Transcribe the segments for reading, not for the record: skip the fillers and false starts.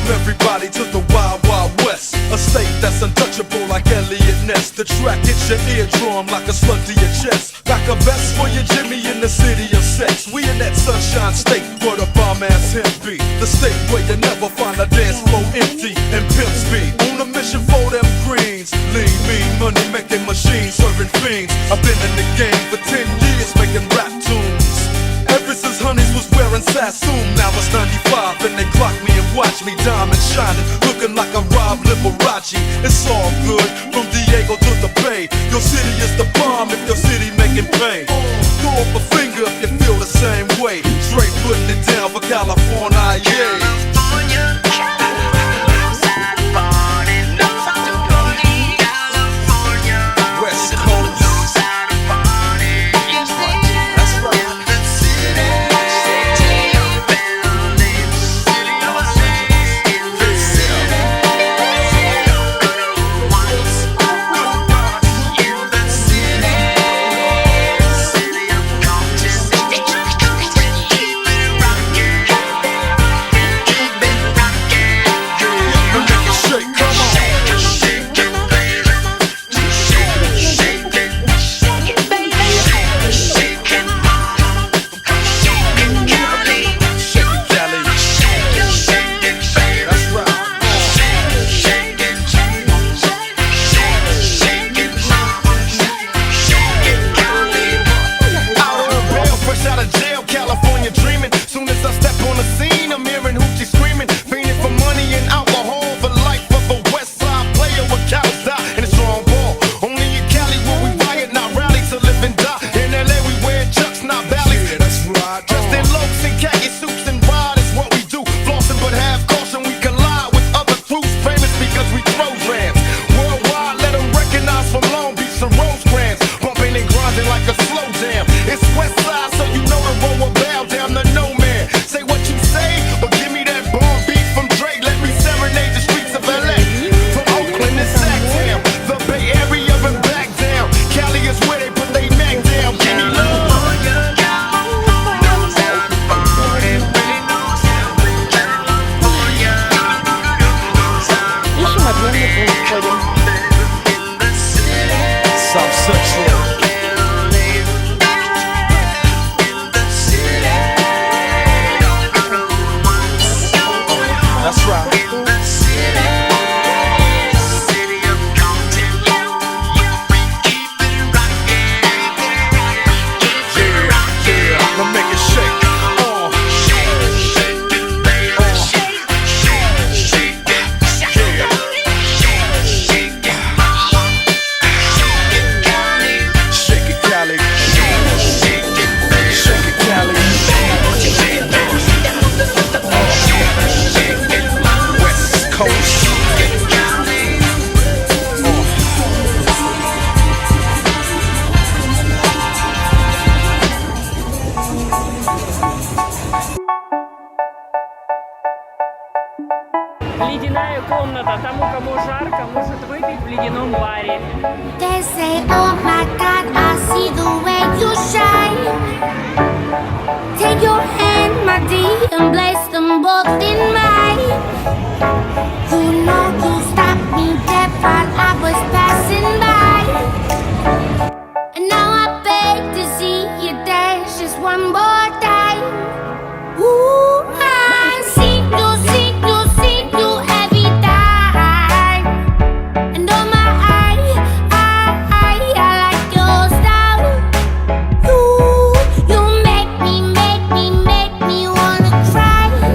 Everybody to the Wild Wild West, a state that's untouchable like Elliot Ness. The track hits your eardrum like a slug to your chest. Like a vest for your Jimmy in the city of sex. We in that sunshine state where the bomb ass him be. The state where you never find a dance floor empty and pimp speed. On a mission for them greens. Lean, mean, money making machines, serving fiends. I've been in the game for 10 years making rap tunes. Ever since Honeys was wearing Sassoon, now it's 95 and they clock me and watch me diamond shining, looking like a Rob Liberace. It's all good, from Diego to the Bay. Your city is the bomb if your city making pain. Throw up a finger if you feel the same way. Straight putting it down for California, yeah. Ледяная комната. Тому, кому жарко, может выпить в ледяном баре. They say, oh my God, I see the way you shine. Take your hand, my dear, and place them both in mine. You know you stopped me dead while I was passing by. And now I beg to see you dance just one more time. Ooh, I see you, see you, see you every time. And oh my, I like your style. You make me wanna cry.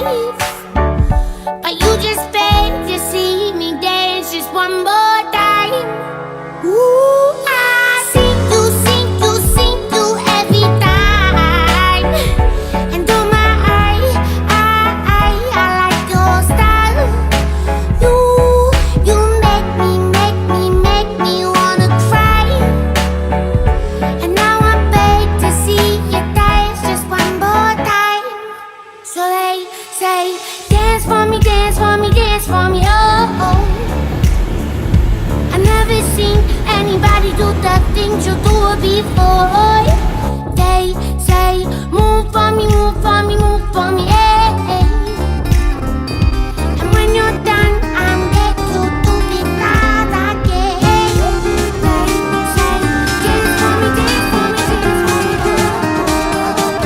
life. But you just beg to see me dance just one more time. Ooh, I sing you every time. And oh my, I like your style. You make me wanna cry. And now I beg to see you dance just one more time. So they say, dance for me, dance for me, dance for me, oh. I never seen anybody do the things you do before. They say, move for me, move for me, move for me, hey, hey. And when you're done, I'm back to do it all again. They say, dance for me, dance for me, dance for me, oh.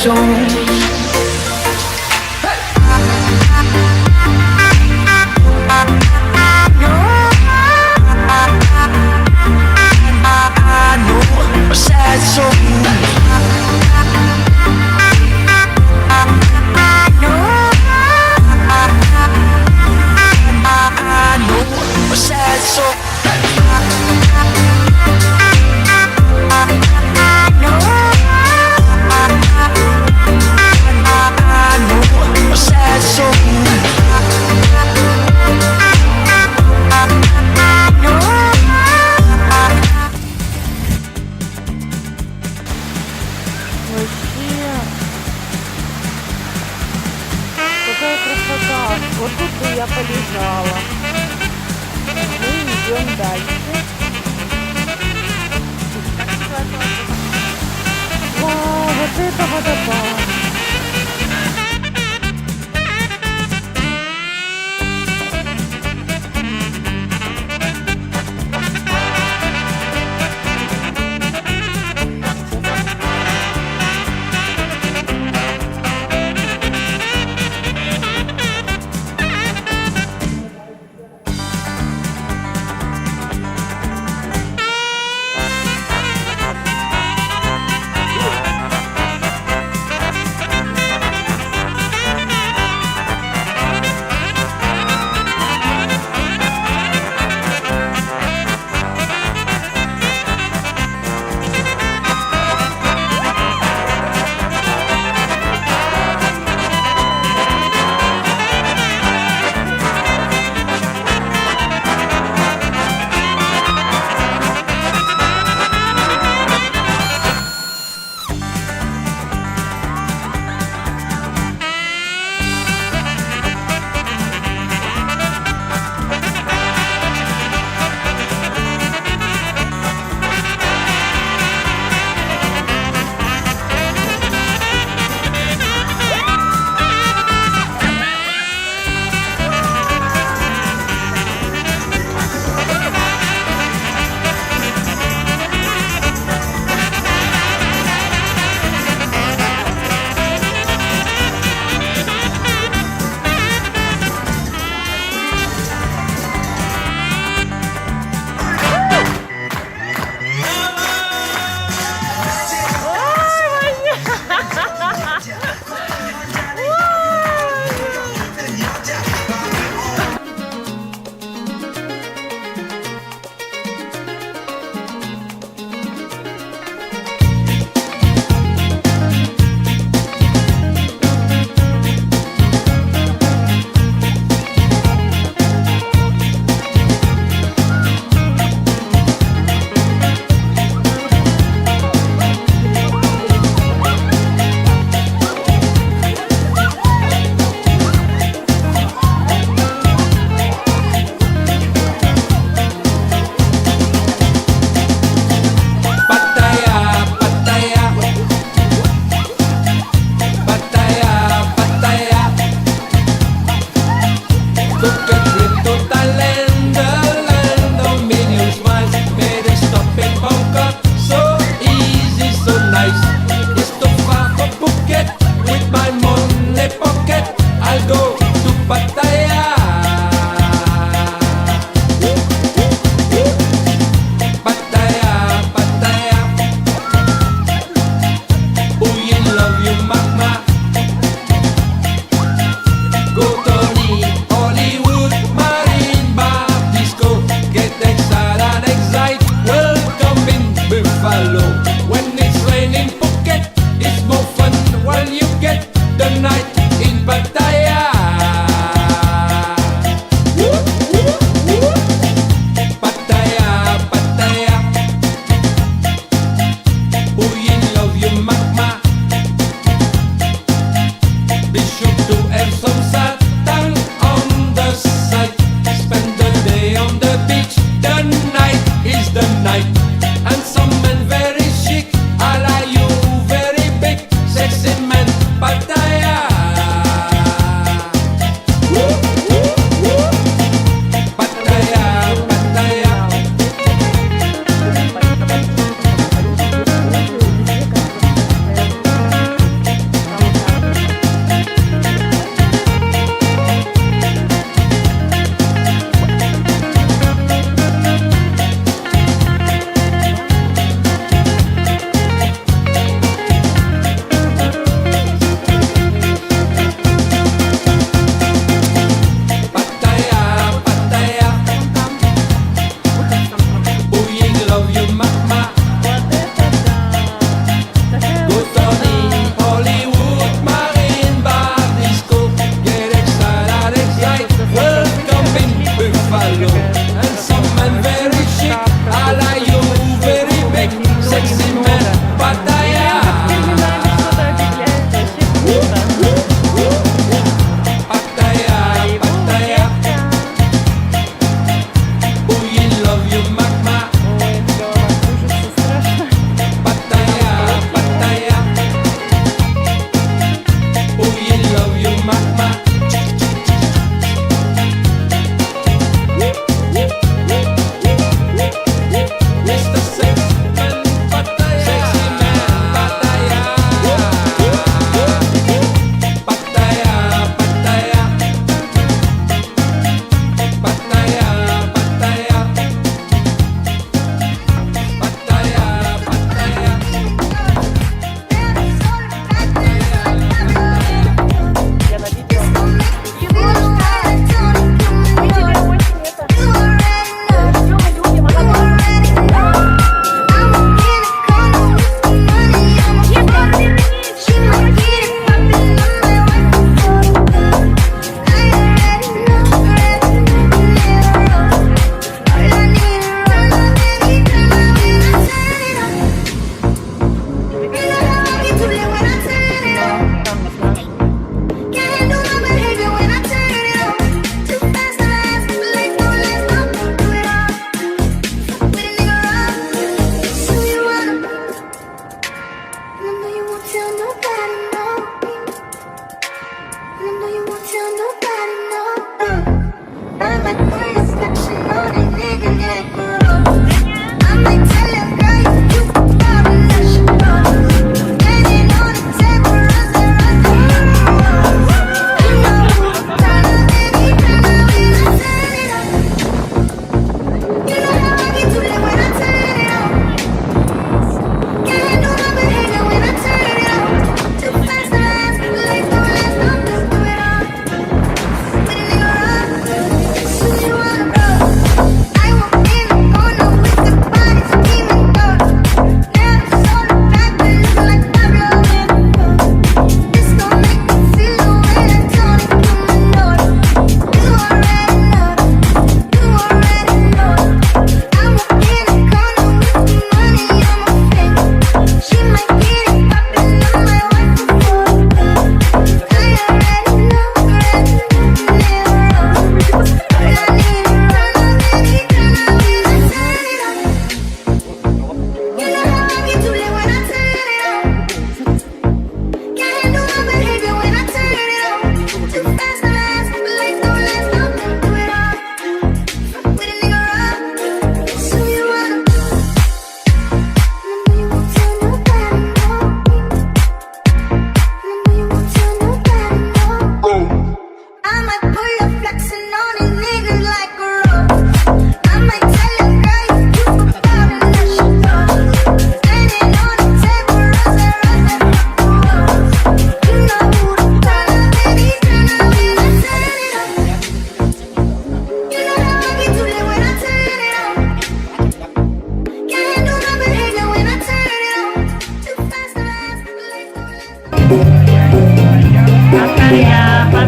zone. I know a sad soul. I know a sad soul. Какая красота! Вот тут бы я полежала. Мы идем дальше. Вау, вот это водопад!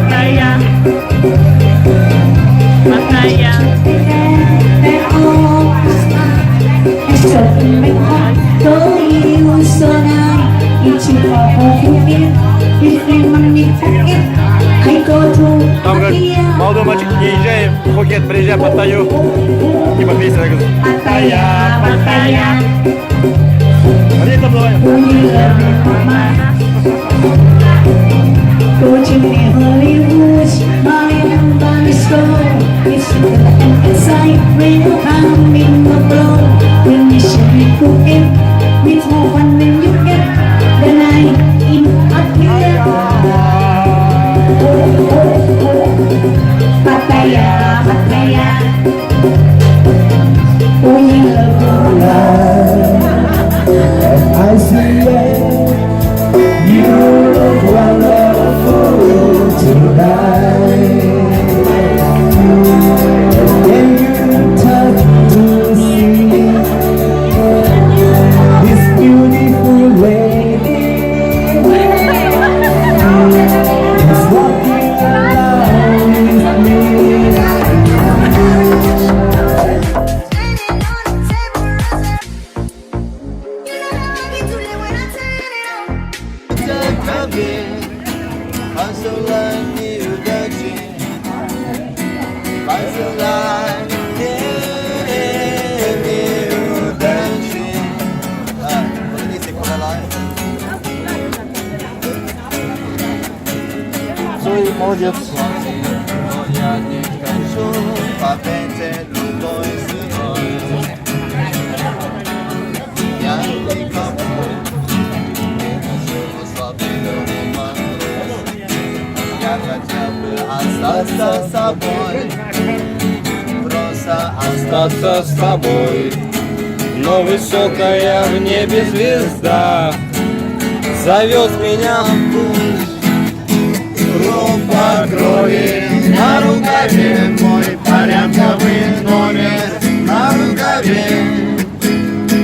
Pattaya. Pattaya. Там как молодой мальчик езжай, в Пхукет, приезжай, Паттайю. И по песне так говорит. Pattaya. Pattaya. Смотри, там давай. Go to Hollywood, Hollywood by the store. It's inside when you come in the blow. When you should be cooking, it's more fun than you get. The night in Pattaya, Pattaya. Oh, you love I see it. You look wonderful tonight. And you touch to see this beautiful lady is walking along with me. Молодец. Остаться с тобой, просто остаться с тобой. Но высокая в небе звезда зовет меня в путь. Кровь по крови на рукаве, мой порядковый номер на рукаве.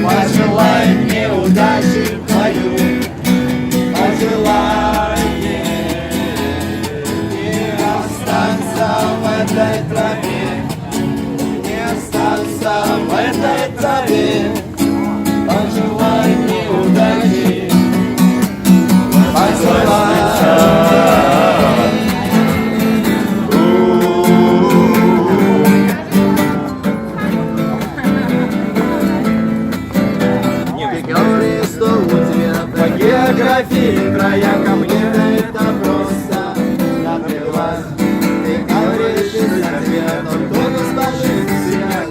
Пожелай мне удачи мою, пожелай мне не остаться в этой траве, не остаться в этой траве. Пожелай мне удачи, пожелай. Географии края ко мне это просто напряглась. Ты говоришь из ответа, но кто не спашет свет.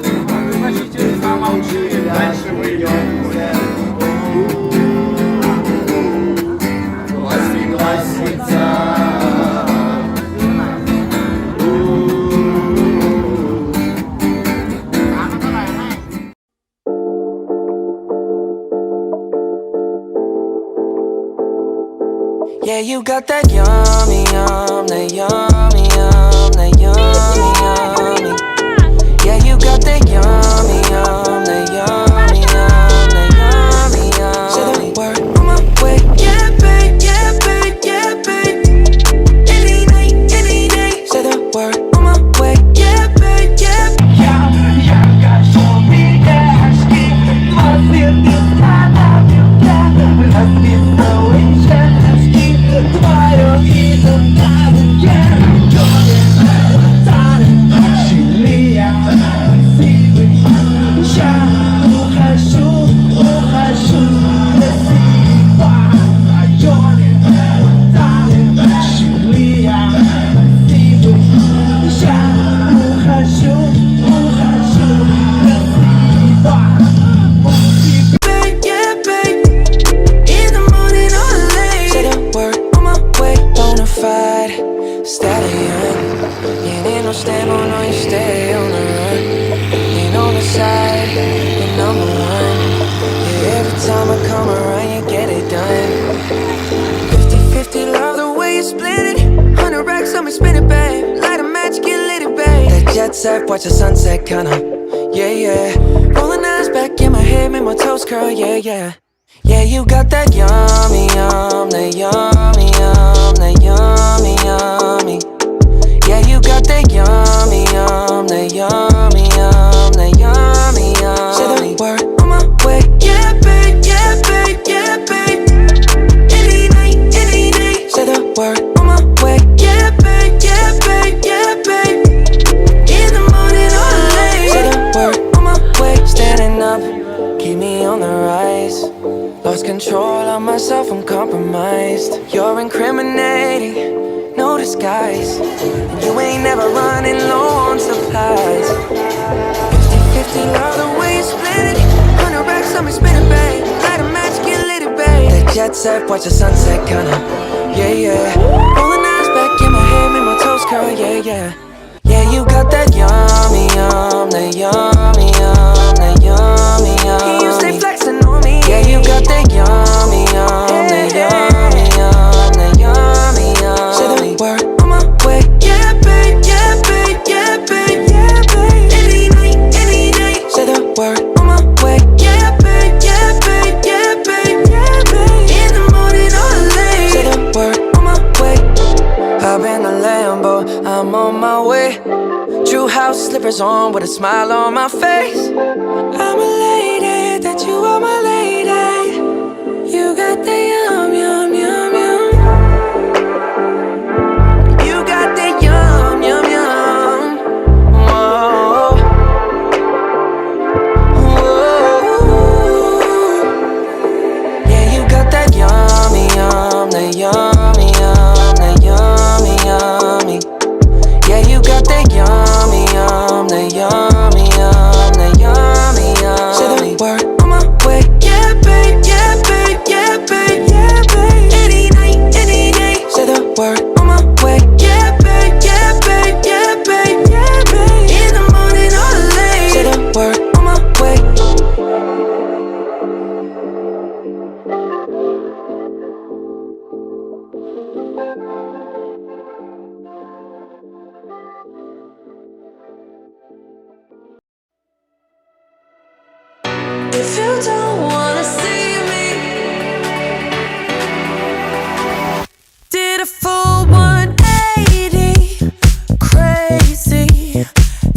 Замолчи, дальше мы идем гулять. Восьмиклассница. Yeah, you got that yummy, that yummy, that yummy, yummy. Yeah, you got that yummy, that yummy, that yummy, yummy. Say the word on my way. Yeah, babe, yeah, babe, yeah, babe. Any night, any day. Say the word on my way. Yeah, babe, yeah. Я готов пережки, мозги на бюджет, расписывай женский. Твое видно на руке, Чилия, красивый. Я ухожу, красиво. Районе, Чилия, красивый. Я ухожу, stallion. You ain't no stable, no, you stay on the run. Ain't on the side, you're number one. Yeah, every time I come around, you get it done. 50-50, love the way you split it. 100 racks, I'ma spin it, babe. Light a match, get lit, it, babe. That jet set, watch the sunset, kinda. Yeah, yeah. Rolling eyes back in my head, make my toes curl, yeah, yeah. Yeah, you got that yummy, that yummy, that yummy, yummy. honest, you're incriminating, no disguise. And you ain't never running low on supplies. 50-50, love the way you split it. 100 racks on me, spinning, babe. Light a match, get lit, babe. That jet set, watch the sunset, kinda, yeah, yeah. Rolling eyes back in my head, make my toes curl, yeah, yeah. Yeah, you got that yummy, that yummy, that yummy, yummy. You stay flexing on me. Yeah, you got that yummy, that yummy, that yummy, yummy. Say the word on my way. Yeah, babe, yeah, babe, yeah, babe, yeah, babe. Any night, any day. Say the word on my way. Yeah, babe, yeah, babe, yeah, babe, yeah, babe. In the morning or late. Say the word on my way. Hop in the Lambo, I'm on my way. True house slippers on with a smile on my face. I'm elated that you are my lady. You got the yum, yum, yum, yum. You got the yum, yum, yum. Whoa. Whoa. Yeah, you got that yummy, that yummy, that yummy, yummy. Yeah, you got that yummy, that yummy, that yummy, yummy. Say the word on my way. Yeah, babe, yeah, babe, yeah, babe, yeah, babe. Any night, any day. Say the word on my way. Yeah, babe, yeah, babe, yeah, babe, yeah, babe. In the morning or late. Say the word on my way. If you don't wanna see me, did a full 180, crazy,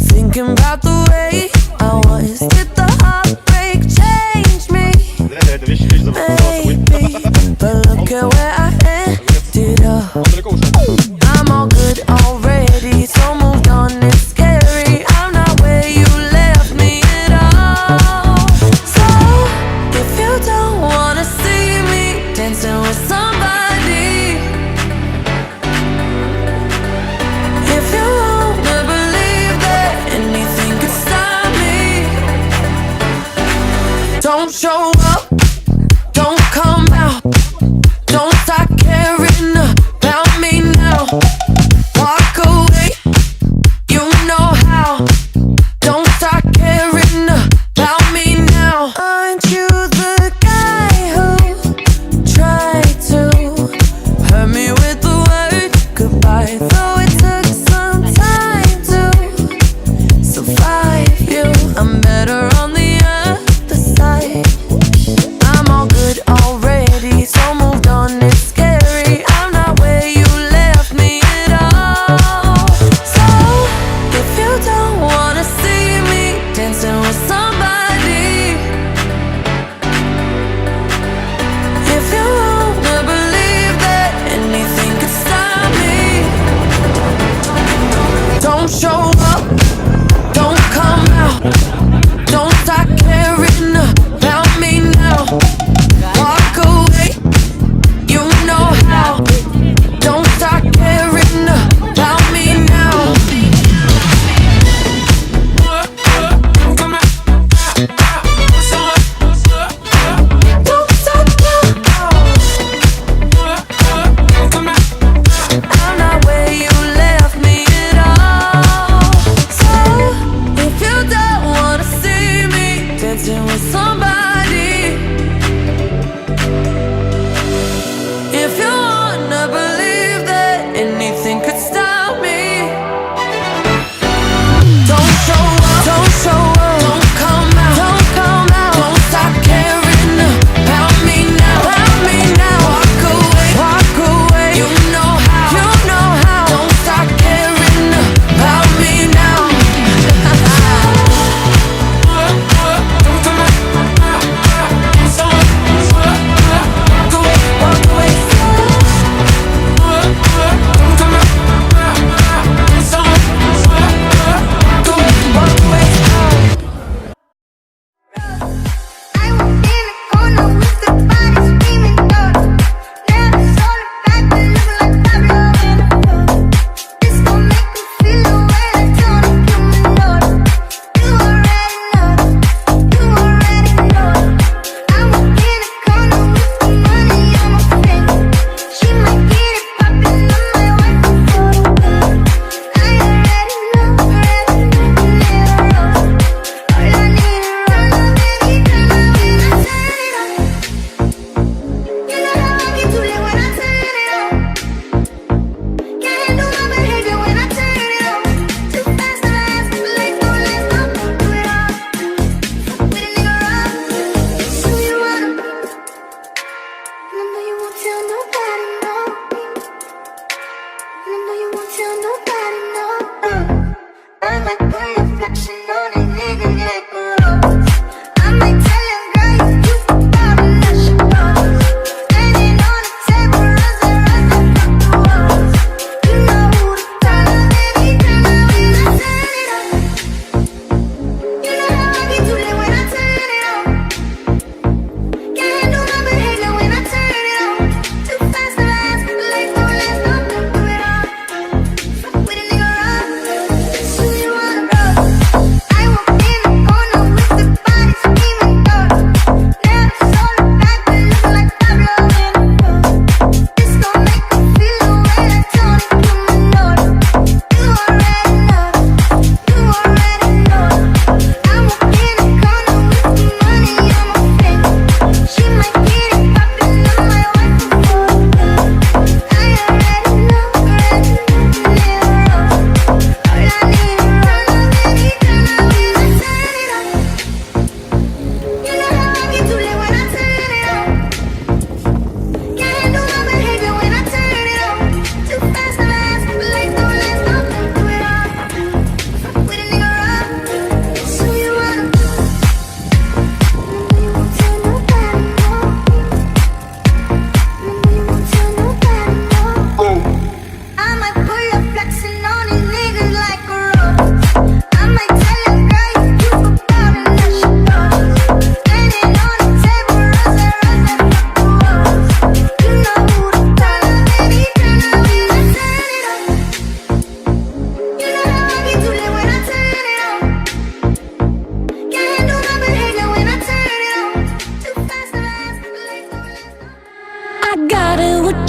thinking about the way I was. Did the heartbreak change me? Maybe, but look at where I ended up. I'm all good already, so moved on, it's scary. I'm not where you left me at all. So, if you don't wanna see me dancing with somebody, if you wanna believe that anything could stop me, don't show up, don't come out, don't start caring about me now. Walk away, you know how. Don't start caring about me now. Aren't you the guy who tried to hurt me with the word goodbye? Though it took some time to survive you, I'm better on the other side.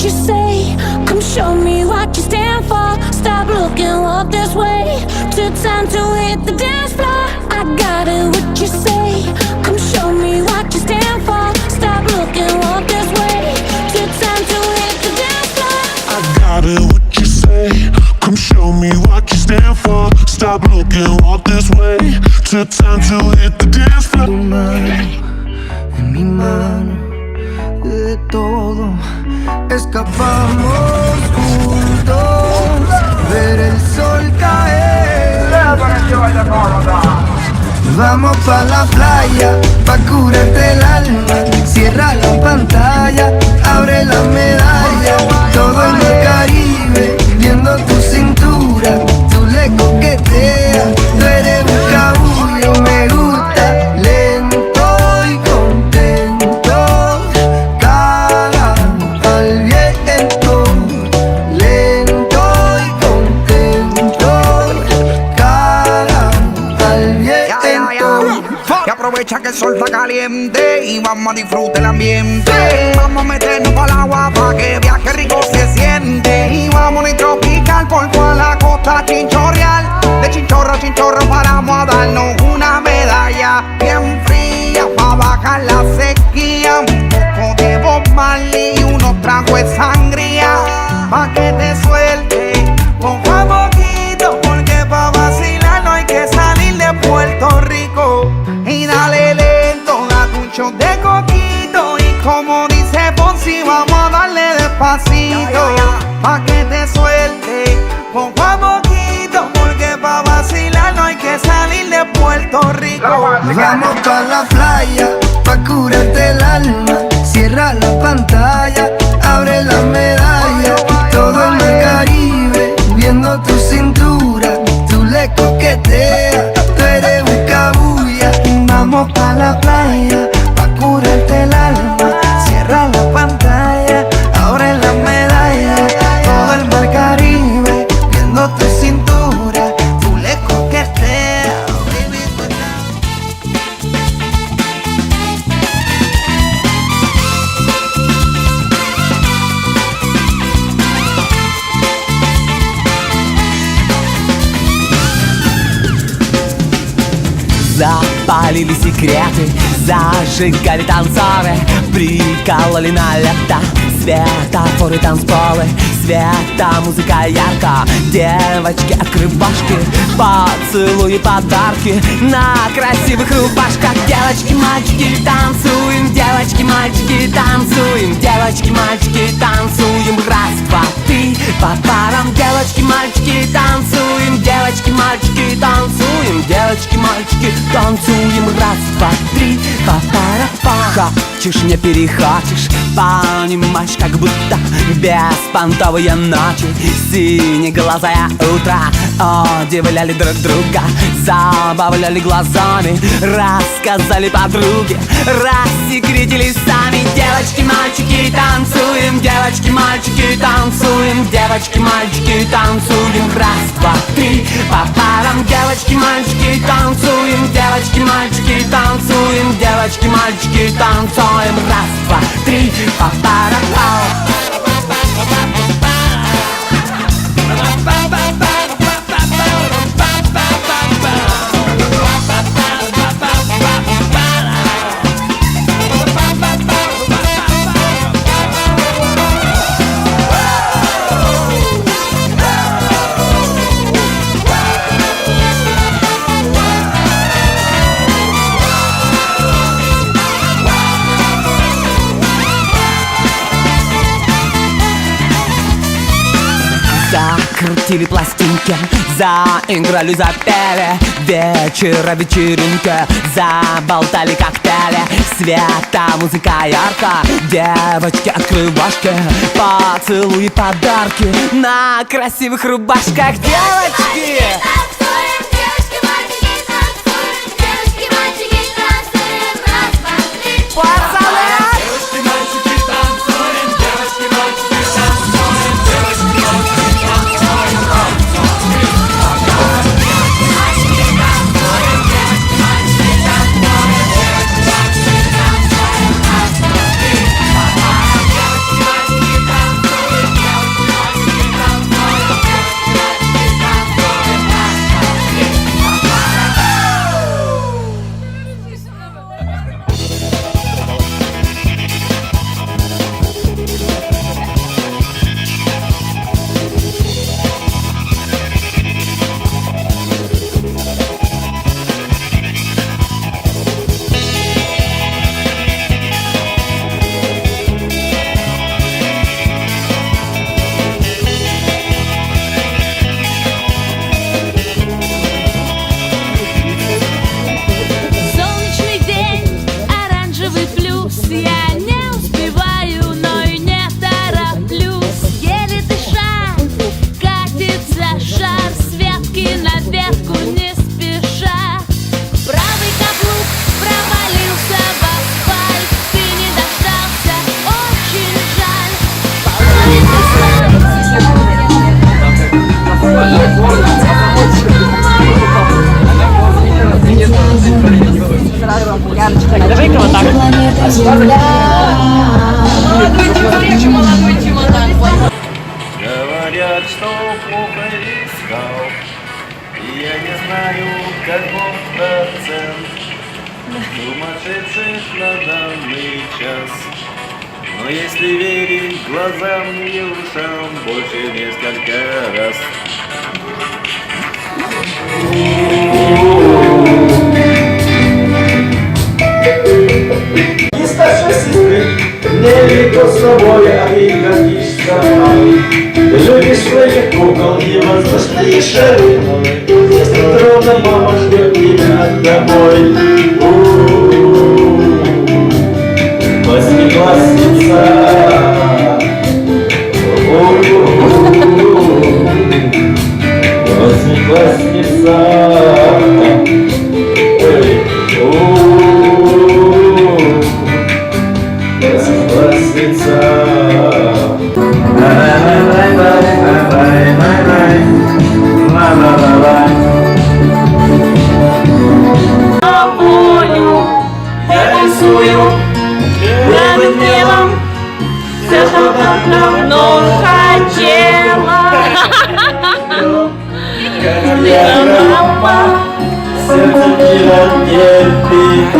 you say. Come show me what you stand for. Stop looking, walk this way. Took time to hit the dance floor. I got it, what you say. Come show me what you stand for. Stop looking, walk this way. Took time to hit the dance floor. I got it, what you say. Come show me what you stand for. Stop looking, walk this way. Took time to hit the dance floor. Tu mano en mi mano, de todo escapamos juntos, ver el sol caer. Vamos pa' la playa, pa' curarte el alma. Cierra la pantalla, abre la medalla. Todo en el Caribe, viendo tu cintura. Tú le coqueteas, tú eres un cabullo. Me gusta lento y contento. Caga al viento, lento y contento. Caga al viento. Y aprovecha que el sol está caliente y vamos a disfrutar el ambiente. Vamos a meternos para el agua pa' que viaje rico se siente. Y vamos a tropical por toda la costa chinchorreal. De chinchorro a chinchorro paramos a darnos una medalla bien fría pa' bajar la sequía. Un poco de Bob Marley y unos tragos de sangría pa' que te suelte poco a poquito, porque pa' vacilar no hay que salir de Puerto Rico. Y dale lento, date un shot de coquito. Y como dice Ponzi, vamos a darle despacito pa' que te suelte poco a poquito, porque pa' vacilar no hay que salir de Puerto Rico. Vamos pa' la playa, pa' curarte el alma. Cierra la pantalla, abre la medalla. Todo en el Caribe, viendo tu cintura. Tú le coqueteas, tú eres un cabulla. Vamos pa' la playa, pa' curarte el alma. Cierra la pantalla, abre la medalla. Todo el mar Caribe, viendo tu cintura. Tú le coqueteas, baby, Запалили секреты, зажигали танцоры, прикололи на лето светофоры, танцполы, света, музыка ярко. Девочки-открывашки, поцелуи, подарки на красивых рубашках. Девочки-мальчики, танцуем, девочки-мальчики, танцуем, девочки-мальчики, танцуем. Раз, два, три, по парам. Девочки-мальчики, танцуем, девочки-мальчики, танцуем, девочки-мальчики, танцуем. Раз, два, три, по парам. Хочешь, не перехочешь, понимаешь, как будто беспонтовые ночи, синеглазое утро. Удивляли друг друга, забавляли глазами, рассказали подруги, рассекретили сами. Девочки-мальчики, танцуем, девочки-мальчики, танцуем, девочки-мальчики, танцуем. Раз, два, три, по парам. Девочки-мальчики, танцуем, девочки-мальчики, танцуем, девочки-мальчики, танцуем. Раз, два, три, по парам. Закрутили пластинки, заиграли, запели. Вечера, вечеринка, заболтали коктейли. Света, музыка ярко. Девочки-открывашки, поцелуи, подарки на красивых рубашках. Девочки! Давай-ка вот так. Молодой чемодан. Говорят, что плохо искал, и я не знаю, каков процент сумасшедших на данный час. Но если верить глазам и ушам, больше несколько раз. И старшей сестры нелегко с собой, а ты гордишься мной. Ты любишь своих кукол и воздушные шары. Если трудно, мама ждет тебя домой. Восьмиклассница. Восьмиклассница. Я рисую белым мелом все, что так давно хотела. Сердце мира терпит.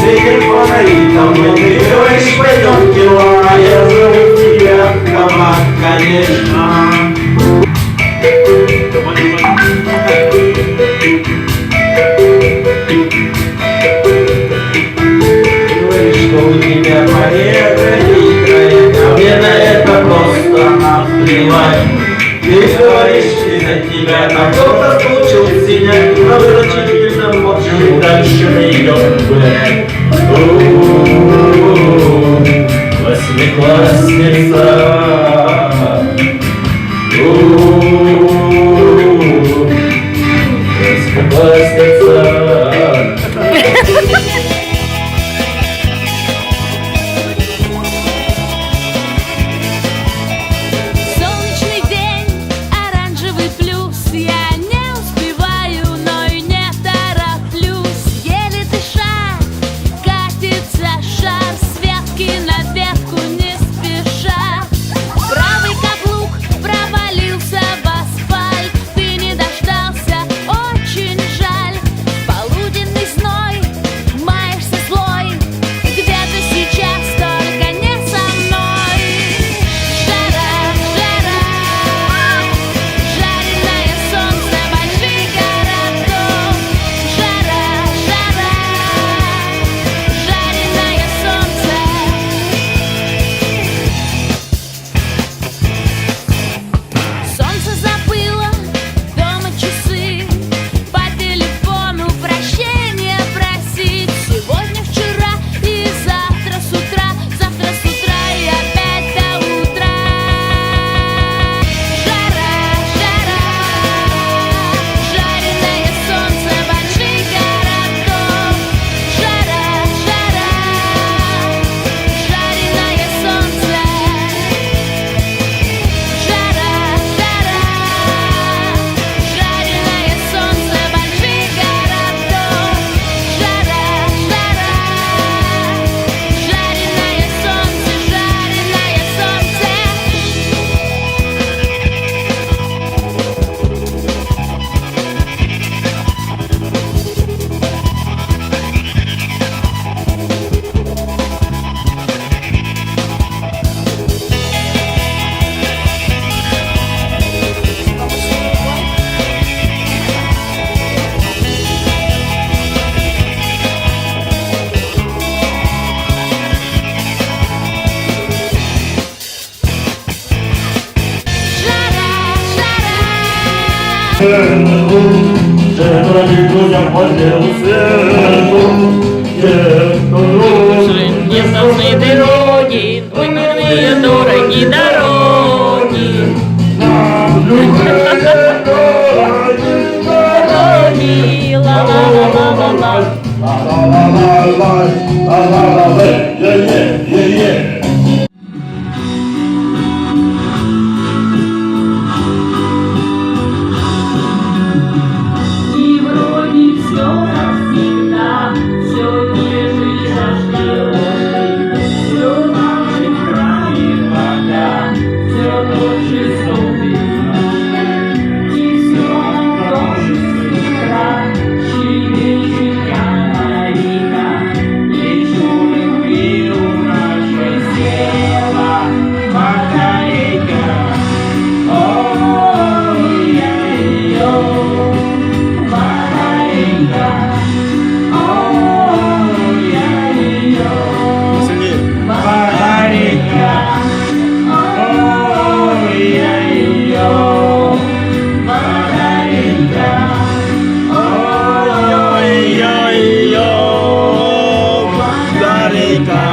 Светит фонариком, и ты говоришь, пойдем дела. Я зову тебя кабак, конечно. Говоришь, что у тебя манера хитрая, а мне на это просто наплевать. Ты говоришь, ты узнать тебя. А кто-то скучил синя, но значительно молчит, дальше идет гулять. Восьмиклассница. Восьмиклассница. Солнечный день, оранжевый плюс. Я не успеваю, но и не тороплюсь. Еле дыша, катится шар с ветки на ветку не спеша. Правый каблук провалился в асфальт. Ты не дождался, очень жаль. Полуденный зной, маешься злой. Где ты сейчас, только не со мной. Жара, жара, жареное солнце больших городов. Жара, жара, жареное солнце. Солнце забыло дома часы, по телефону прощения просить. Сегодня, вчера и завтра с утра и опять до утра. Жара, жара, жареное солнце больших городов. Жара, жара, жареное солнце. Жара, жара, жареное солнце больших городов. Жара, жара, жареное солнце, жареное солнце. Несчастные дороги, выборные дороги дороги. Дороги, ла-ла-ла-ла-ла-ла. И вроде все как всегда, все те же шашки, все наши крае вода, все тот же столбик, и все тоже с утра, щебечет канарейка, лечу любви у нашей села батарейка. Ой, я ее. Батарейка, ой, я ее. Батарейка, ой, я ее. Батарейка, ой, я ее. Батарейка.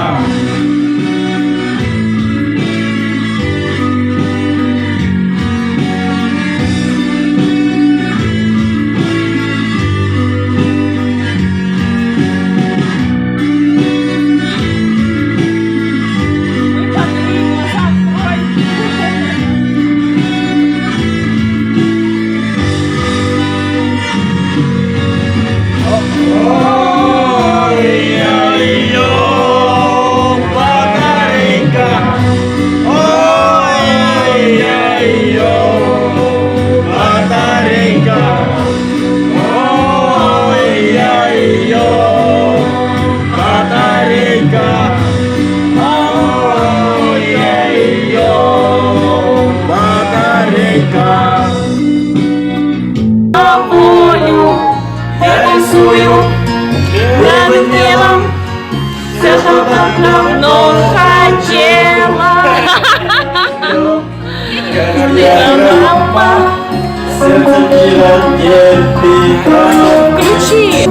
рисую над небом все, что так давно хотела. Мама, все сердце мира терпит. Включи!